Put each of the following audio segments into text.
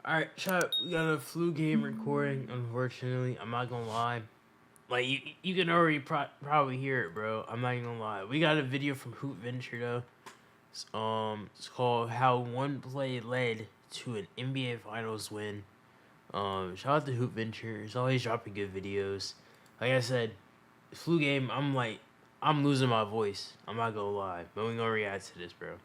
Alright, chat, we got a flu game recording, unfortunately. I'm not gonna lie. Like, you can already probably hear it, bro. I'm not even gonna lie. We got a video from Hoop Venture, though. It's called How One Play Led to an NBA Finals Win. Shout out to Hoop Venture. He's always dropping good videos. Like I said, flu game, I'm losing my voice. I'm not gonna lie. But we gonna react to this, bro.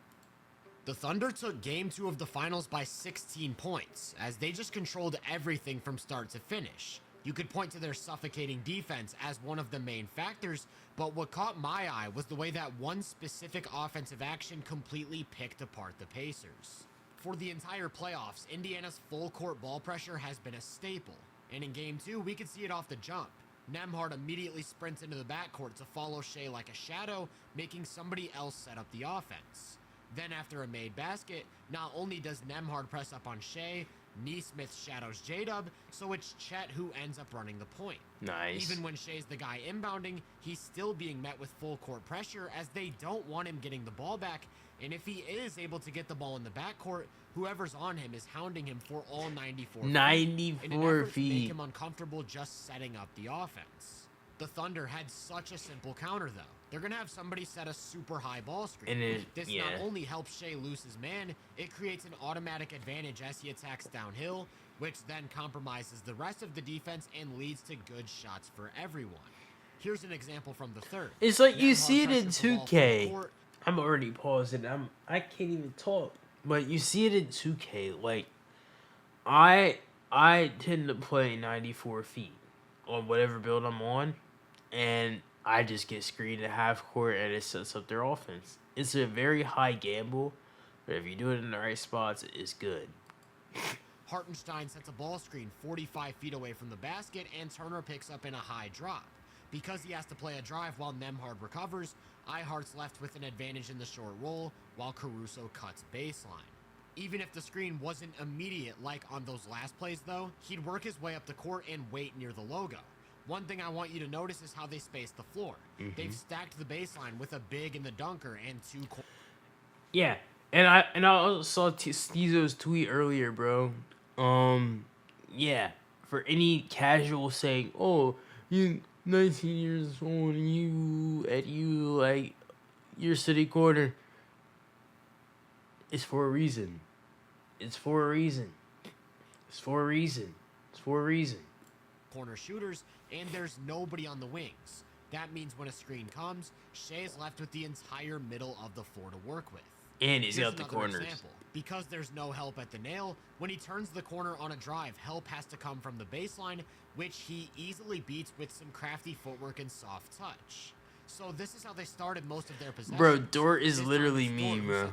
The Thunder took Game 2 of the finals by 16 points, as they just controlled everything from start to finish. You could point to their suffocating defense as one of the main factors, but what caught my eye was the way that one specific offensive action completely picked apart the Pacers. For the entire playoffs, Indiana's full-court ball pressure has been a staple, and in Game 2, we could see it off the jump. Nembhard immediately sprints into the backcourt to follow Shea like a shadow, making somebody else set up the offense. Then after a made basket, not only does Nembhard press up on Shea, Nesmith shadows J-Dub, so it's Chet who ends up running the point. Nice. Even when Shea's the guy inbounding, he's still being met with full court pressure as they don't want him getting the ball back, and if he is able to get the ball in the backcourt, whoever's on him is hounding him for all 94 feet. 94 in an effort feet. to make him uncomfortable just setting up the offense. The Thunder had such a simple counter, though. They're going to have somebody set a super high ball screen. This not only helps Shea lose his man, it creates an automatic advantage as he attacks downhill, which then compromises the rest of the defense and leads to good shots for everyone. Here's an example from the third. It's like you see it in 2K. I'm already pausing. I can't even talk. But you see it in 2K. Like, I tend to play 94 feet on whatever build I'm on, and I just get screened at half court and it sets up their offense. It's a very high gamble, but if you do it in the right spots, it's good. Hartenstein sets a ball screen 45 feet away from the basket, and Turner picks up in a high drop. Because he has to play a drive while Nembhard recovers, Ihart's left with an advantage in the short roll, while Caruso cuts baseline. Even if the screen wasn't immediate like on those last plays, though, he'd work his way up the court and wait near the logo. One thing I want you to notice is how they space the floor. They've stacked the baseline with a big in the dunker and two. Yeah, and I also saw Steezo's tweet earlier, bro. Yeah, for any casual saying, "Oh, you 19 years old and you like your city corner," it's for a reason. It's for a reason. It's for a reason. It's for a reason. Corner shooters, and there's nobody on the wings. That means when a screen comes, Shea's left with the entire middle of the floor to work with. And he's got the corners. Example. Because there's no help at the nail, when he turns the corner on a drive, help has to come from the baseline, which he easily beats with some crafty footwork and soft touch. So this is how they started most of their possessions. Bro, Dort is literally me, bro.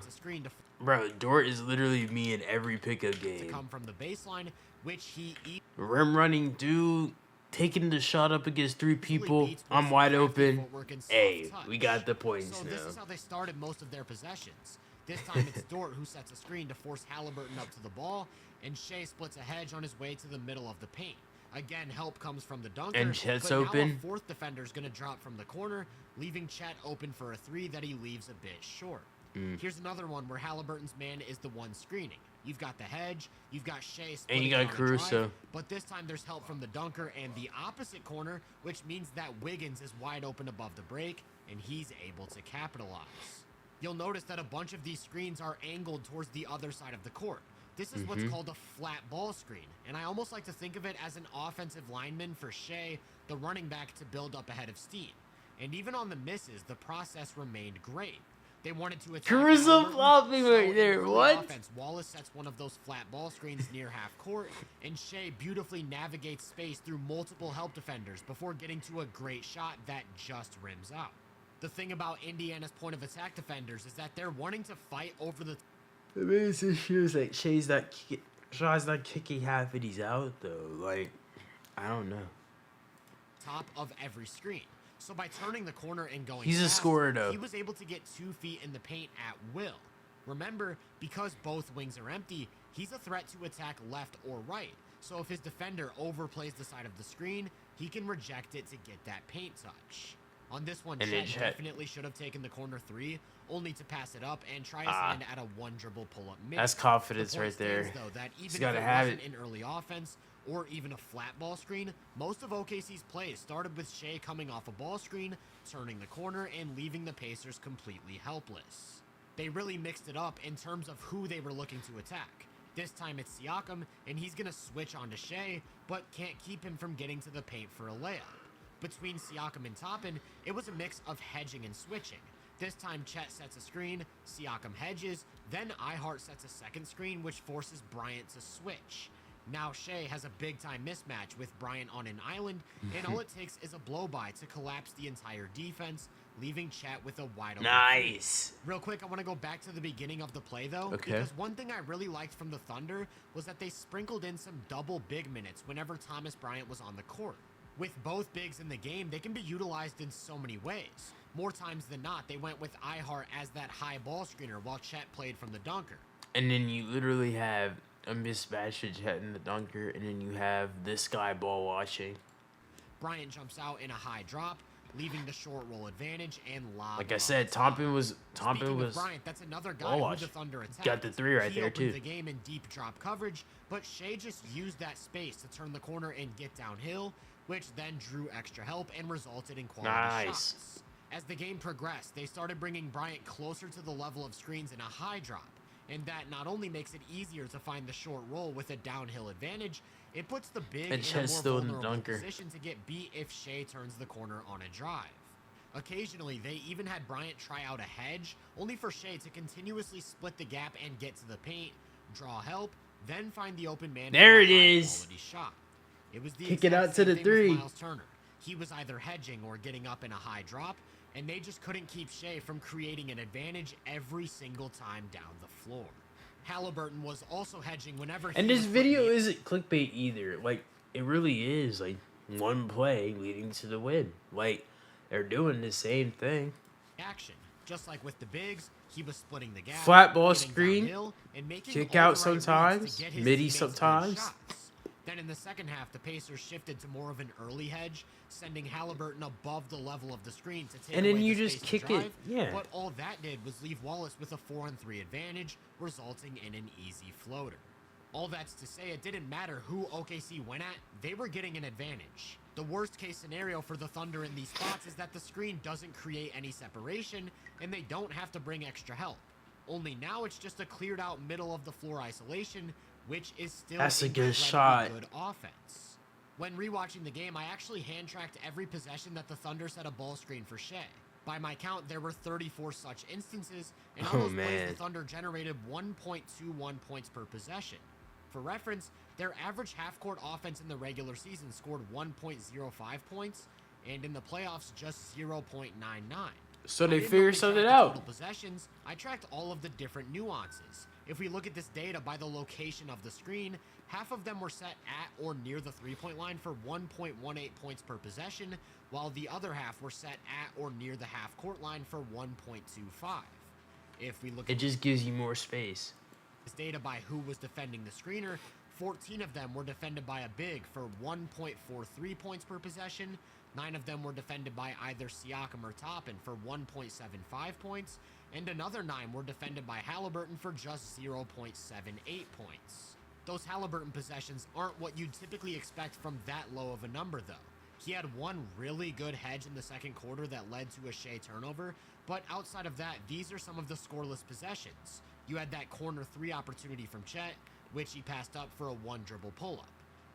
Bro, Dort is literally me in every pickup game. To come from the baseline, which he rim running dude, taking the shot up against three people. I'm wide open. Hey, we got the points now. So this is how they started most of their possessions. This time it's Dort who sets a screen to force Halliburton up to the ball, and Shea splits a hedge on his way to the middle of the paint. Again, help comes from the dunker, and Chet's but open. Now a fourth defender is going to drop from the corner, leaving Chet open for a three that he leaves a bit short. Here's another one where Halliburton's man is the one screening. You've got the hedge, you've got Shea, and you got Caruso. But this time there's help from the dunker and the opposite corner, which means that Wiggins is wide open above the break, and he's able to capitalize. You'll notice that a bunch of these screens are angled towards the other side of the court. This is what's called a flat ball screen, and I almost like to think of it as an offensive lineman for Shea, the running back, to build up ahead of steam. And even on the misses, the process remained great. They wanted to attack Caruso flopping right there. What? Offense, Wallace sets one of those flat ball screens near half court, and Shea beautifully navigates space through multiple help defenders before getting to a great shot that just rims out. The thing about Indiana's point of attack defenders is that they're wanting to fight over the. The biggest issue is like Shay's not kicking half and he's out though. Like, I don't know. Top of every screen. So by turning the corner and going he's fast, a scorer though. He was able to get 2 feet in the paint at will. Remember, because both wings are empty, he's a threat to attack left or right. So if his defender overplays the side of the screen, he can reject it to get that paint touch. On this one, And then Chet definitely should have taken the corner 3, only to pass it up and try his hand at a one dribble pull-up mid. That's confidence The point right there. stands, though, that even He's if gotta it have wasn't it. an early offense or even a flat ball screen, most of OKC's plays started with Shea coming off a ball screen, turning the corner, and leaving the Pacers completely helpless. They really mixed it up in terms of who they were looking to attack. This time it's Siakam, and he's going to switch onto Shea, but can't keep him from getting to the paint for a layup. Between Siakam and Toppin, it was a mix of hedging and switching. This time Chet sets a screen, Siakam hedges, then Ihart sets a second screen, which forces Bryant to switch. Now Shea has a big-time mismatch with Bryant on an island, and all it takes is a blow-by to collapse the entire defense, leaving Chet with a wide open Nice. three. Real quick, I want to go back to the beginning of the play, though, Okay. because one thing I really liked from the Thunder was that they sprinkled in some double big minutes whenever Thomas Bryant was on the court. With both bigs in the game, they can be utilized in so many ways. More times than not, they went with Ihart as that high ball screener while Chet played from the dunker. And then you literally have a mismatch with Chet in the dunker, and then you have this guy ball watching. Bryant jumps out in a high drop, leaving the short roll advantage and lob. Like I said, Toppin was Bryant, that's another guy who the Thunder attacked. Got the 3 right he there opened too. the game in deep drop coverage, but Shea just used that space to turn the corner and get downhill, which then drew extra help and resulted in quality shots. As the game progressed, they started bringing Bryant closer to the level of screens in a high drop, and that not only makes it easier to find the short roll with a downhill advantage, it puts the big in a more vulnerable position to get beat if Shea turns the corner on a drive. Occasionally, they even had Bryant try out a hedge, only for Shea to continuously split the gap and get to the paint, draw help, then find the open man. There it is. Shot. It was the Kick it out to the 3. Miles Turner. He was either hedging or getting up in a high drop, and they just couldn't keep Shea from creating an advantage every single time down the floor. Halliburton was also hedging whenever he And this was video isn't clickbait either. Like, it really is. Like, one play leading to the win. Like, they're doing the same thing. Action. Just like with the bigs, he was splitting the gap. Flat ball screen. And making Kick all out the right reads sometimes. to get his Midi teammates good sometimes. shots. Then in the second half, the Pacers shifted to more of an early hedge, sending Halliburton above the level of the screen to take And then away you the just space kick and drive, it. Yeah. But all that did was leave Wallace with a 4-on-3 advantage, resulting in an easy floater. All that's to say, it didn't matter who OKC went at, they were getting an advantage. The worst case scenario for the Thunder in these spots is that the screen doesn't create any separation, and they don't have to bring extra help. Only now it's just a cleared out middle of the floor isolation, which is still That's a good incredibly shot. good offense. When rewatching the game, I actually hand-tracked every possession that the Thunder set a ball screen for Shea. By my count, there were 34 such instances, and on those plays, the Thunder generated 1.21 points per possession. For reference, their average half-court offense in the regular season scored 1.05 points, and in the playoffs, just 0.99. So they figured something out. Total possessions, I tracked all of the different nuances. If we look at this data by the location of the screen, half of them were set at or near the three-point line for 1.18 points per possession, while the other half were set at or near the half-court line for 1.25. If we look It just gives you more space. this data by who was defending the screener, 14 of them were defended by a big for 1.43 points per possession, 9 of them were defended by either Siakam or Toppin for 1.75 points, and another 9 were defended by Halliburton for just 0.78 points. Those Halliburton possessions aren't what you'd typically expect from that low of a number, though. He had one really good hedge in the second quarter that led to a Shea turnover, but outside of that, these are some of the scoreless possessions. You had that corner 3 opportunity from Chet, which he passed up for a 1-dribble pull-up.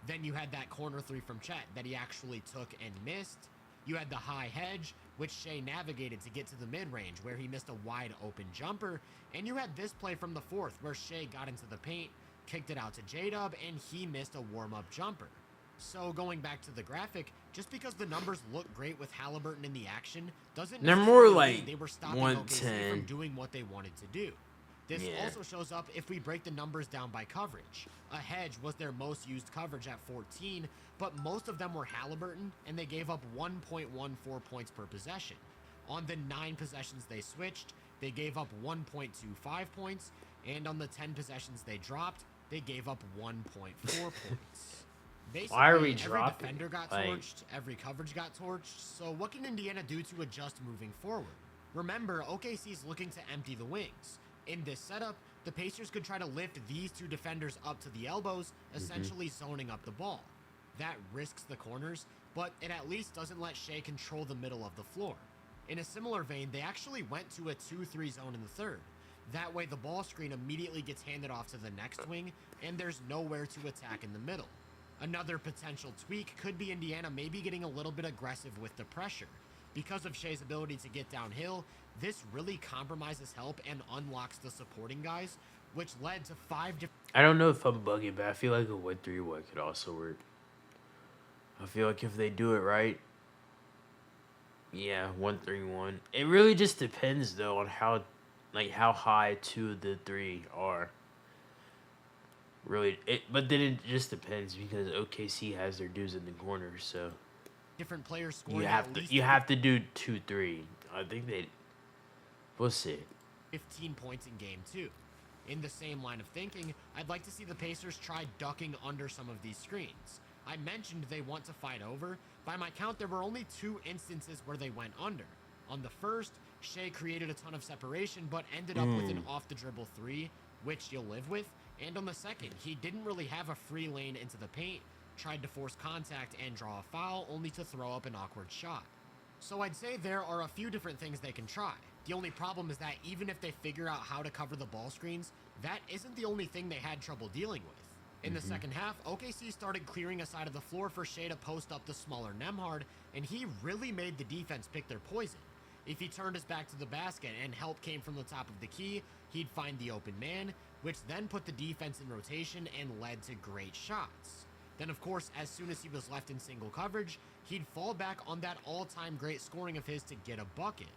Then you had that corner 3 from Chet that he actually took and missed. You had the high hedge, which Shea navigated to get to the mid-range, where he missed a wide open jumper. And you had this play from the fourth, where Shea got into the paint, kicked it out to J-Dub, and he missed a warm-up jumper. So going back to the graphic, just because the numbers look great with Halliburton in the action, doesn't They're more necessarily like mean they were stopping OKC 110. from doing what they wanted to do. This Yeah. also shows up if we break the numbers down by coverage. A hedge was their most used coverage at 14, but most of them were Halliburton, and they gave up 1.14 points per possession. On the 9 possessions they switched, they gave up 1.25 points, and on the 10 possessions they dropped, they gave up 1.4 points. Basically, Why are we every dropping? defender got Like, torched, every coverage got torched, so what can Indiana do to adjust moving forward? Remember, OKC's looking to empty the wings. In this setup, the Pacers could try to lift these two defenders up to the elbows, essentially zoning up the ball. That risks the corners, but it at least doesn't let Shea control the middle of the floor. In a similar vein, they actually went to a 2-3 zone in the third. That way the ball screen immediately gets handed off to the next wing, and there's nowhere to attack in the middle. Another potential tweak could be Indiana maybe getting a little bit aggressive with the pressure. Because of Shea's ability to get downhill, this really compromises help and unlocks the supporting guys, which led to 5 different... I don't know if I'm bugging, but I feel like a 1-3-1 could also work. I feel like if they do it right, yeah, 1-3-1. It really just depends though on how high 2 of the 3 are. Really, but then it just depends because OKC has their dudes in the corners, so different players scoring you have to do 2-3. I think we'll see. 15 points in game 2. In the same line of thinking, I'd like to see the Pacers try ducking under some of these screens. I mentioned they want to fight over. By my count, there were only 2 instances where they went under. On the first, Shea created a ton of separation, but ended up with an off-the-dribble 3, which you'll live with. And on the second, he didn't really have a free lane into the paint, tried to force contact and draw a foul, only to throw up an awkward shot. So I'd say there are a few different things they can try. The only problem is that even if they figure out how to cover the ball screens, that isn't the only thing they had trouble dealing with. In the second half, OKC started clearing a side of the floor for Shea to post up the smaller Nembhard, and he really made the defense pick their poison. If he turned his back to the basket and help came from the top of the key, he'd find the open man, which then put the defense in rotation and led to great shots. Then, of course, as soon as he was left in single coverage, he'd fall back on that all-time great scoring of his to get a bucket.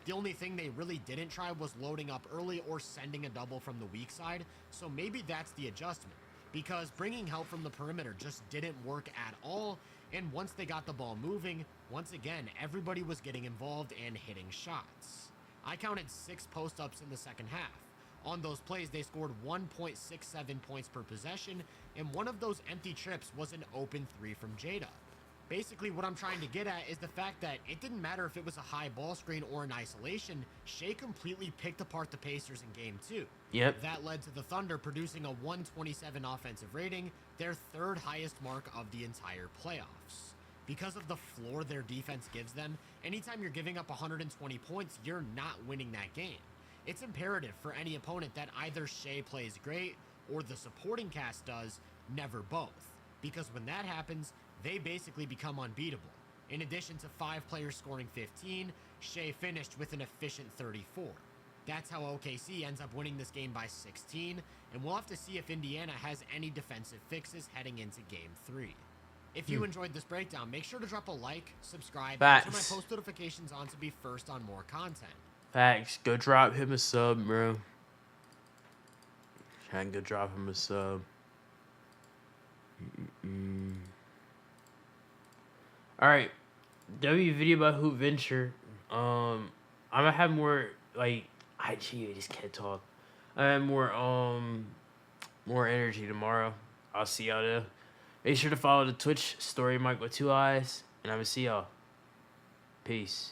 The only thing they really didn't try was loading up early or sending a double from the weak side, so maybe that's the adjustment. Because bringing help from the perimeter just didn't work at all, and once they got the ball moving, once again, everybody was getting involved and hitting shots. I counted 6 post-ups in the second half. On those plays, they scored 1.67 points per possession, and one of those empty trips was an open 3 from Jada. Basically, what I'm trying to get at is the fact that it didn't matter if it was a high ball screen or an isolation, Shea completely picked apart the Pacers in game 2. Yep. That led to the Thunder producing a 127 offensive rating, their 3rd highest mark of the entire playoffs. Because of the floor their defense gives them, anytime you're giving up 120 points, you're not winning that game. It's imperative for any opponent that either Shea plays great or the supporting cast does, never both. Because when that happens, they basically become unbeatable. In addition to 5 players scoring 15, Shea finished with an efficient 34. That's how OKC ends up winning this game by 16, and we'll have to see if Indiana has any defensive fixes heading into game 3. If you enjoyed this breakdown, make sure to drop a like, subscribe, and turn my post notifications on to be first on more content. Facts. Go drop him a sub, bro. Try and go drop him a sub. Alright. W video about Hoop Venture. I'm gonna have more I just can't talk. I have more energy tomorrow. I'll see y'all there. Make sure to follow the Twitch StoryofMike with 2 eyes, and I'm gonna see y'all. Peace.